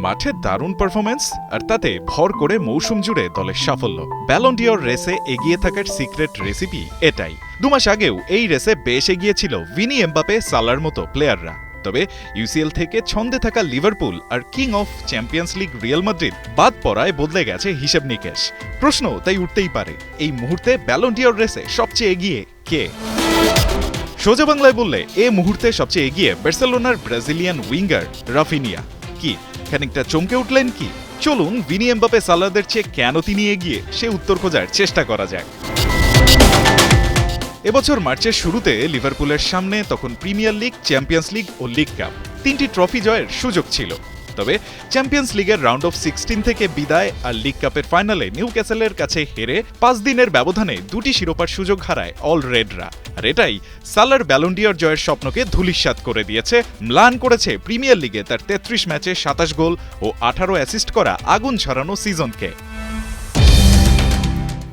মাঠে দারুণ পারফরমেন্স আর তাতে ভর করে মৌসুম জুড়ে দলের সাফল্য। ব্যালন ডিওর রেসে এগিয়ে থাকার সিক্রেট রেসিপি এটাই। 2 মাস আগেও এই রেসে বেশ এগিয়ে ছিল ভিনি এমবাপে, সালার মতো প্লেয়াররা। তবে ইউসিএল থেকে ছন্দে থাকা লিভারপুল আর king of champions league Real Madrid বাদ পড়ায় বদলে গেছে হিসেব নিকেশ। প্রশ্ন তাই উঠতেই পারে, এই মুহূর্তে ব্যালন ডিওর রেসে সবচেয়ে এগিয়ে কে? সোজা বাংলায় বললে এ মুহূর্তে সবচেয়ে এগিয়ে বার্সেলোনার ব্রাজিলিয়ান উইঙ্গার রাফিনিয়া। কি খানিকটা চমকে উঠলেন কি? চলুন ভিনি এমবাপে, সালাদের চেয়ে কেন তিনি এগিয়ে সে উত্তর খোঁজার চেষ্টা করা যাক। এবছর মার্চের শুরুতে লিভারপুলের সামনে তখন প্রিমিয়ার লিগ, চ্যাম্পিয়ন্স লিগ ও লিগ কাপ 3টি ট্রফি জয়ের সুযোগ ছিল। তবে চ্যাম্পিয়ন্স লিগের রাউন্ড অফ 16 থেকে বিদায় আর লিগ কাপের ফাইনালে নিউক্যাসলের কাছে হেরে 5 দিনের ব্যবধানে 2টি শিরোপার সুযোগ হারায় অল রেডরা। আর এটাই সালার ব্যালন ডিওর জয়ের স্বপ্নকে ধূলিসাৎ করে দিয়েছে, ম্লান করেছে প্রিমিয়ার লিগে তার 33 ম্যাচে 27 গোল ও 18 অ্যাসিস্ট করা আগুন ছড়ানো সিজনকে।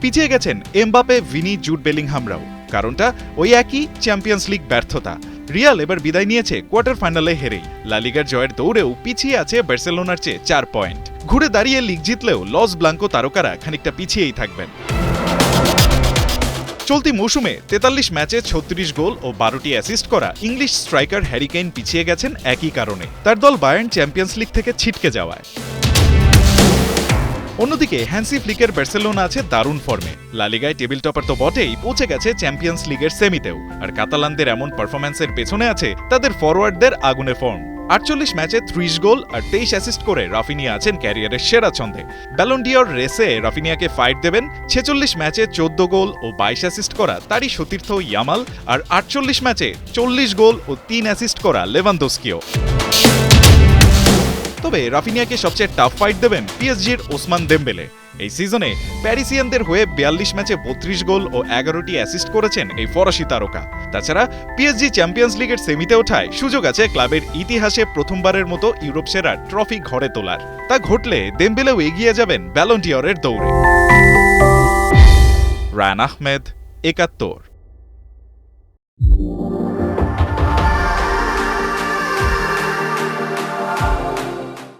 পিছিয়ে গেছেন এমবাপে, ভিনি, জুড বেলিংহামরাও। কারণটা ওই একই, চ্যাম্পিয়ন্স লিগ ব্যর্থতা। রিয়াল এবার বিদায় নিয়েছে কোয়ার্টার ফাইনালে হেরেই। লা লিগার জয়ের দৌড়েও পিছিয়ে আছে বার্সেলোনার চেয়ে 4 পয়েন্ট। ঘুরে দাঁড়িয়ে লিগ জিতলেও লস ব্লাঙ্কো তারকারা খানিকটা পিছিয়েই থাকবেন। চলতি মৌসুমে 43 ম্যাচে 36 গোল ও 12টি অ্যাসিস্ট করা ইংলিশ স্ট্রাইকার হ্যারি কেইন পিছিয়ে গেছেন একই কারণে, তার দল বায়ার্ন চ্যাম্পিয়ন্স লিগ থেকে ছিটকে যাওয়ায়। অন্যদিকে হ্যান্সি ফ্লিকের বার্সেলোনা আছে দারুণ ফর্মে। লা লিগায় টেবিল টপার তো বটেই, পৌঁছে গেছে চ্যাম্পিয়ন্স লিগের সেমিতেও। আর কাতালানদের এমন পারফরম্যান্সের পেছনে আছে তাদের ফরওয়ার্ডদের আগুনে ফর্ম। 48 ম্যাচে 30 গোল আর 23 অ্যাসিস্ট করে রাফিনিয়া আছেন ক্যারিয়ারের সেরা ছন্দে। ব্যালন ডিওর রেসে রাফিনিয়াকে ফাইট দেবেন 46 ম্যাচে 14 গোল ও 22 অ্যাসিস্ট করা তারই সতীর্থ ইয়ামাল, আর 48 ম্যাচে 40 গোল ও 3 অ্যাসিস্ট করা লেভানদোস্কিও। তবে রাফিনিয়াকে সবচেয়ে টাফ ফাইট দেবেন পিএসজির ওসমান দেমবেলে। এই সিজনে প্যারিসিয়ানদের হয়ে 42 ম্যাচে 32 গোল ও 11টি অ্যাসিস্ট করেছেন এই ফরাসি তারকা। তাছাড়া পিএসজি চ্যাম্পিয়ন্স লিগের সেমিতে ওঠায় সুযোগ আছে ক্লাবের ইতিহাসে প্রথমবারের মতো ইউরোপ সেরা ট্রফি ঘরে তোলার। তা ঘটলে দেমবেলেও এগিয়ে যাবেন ব্যালন ডিওরের দৌড়ে। রায়ান আহমেদ, 71।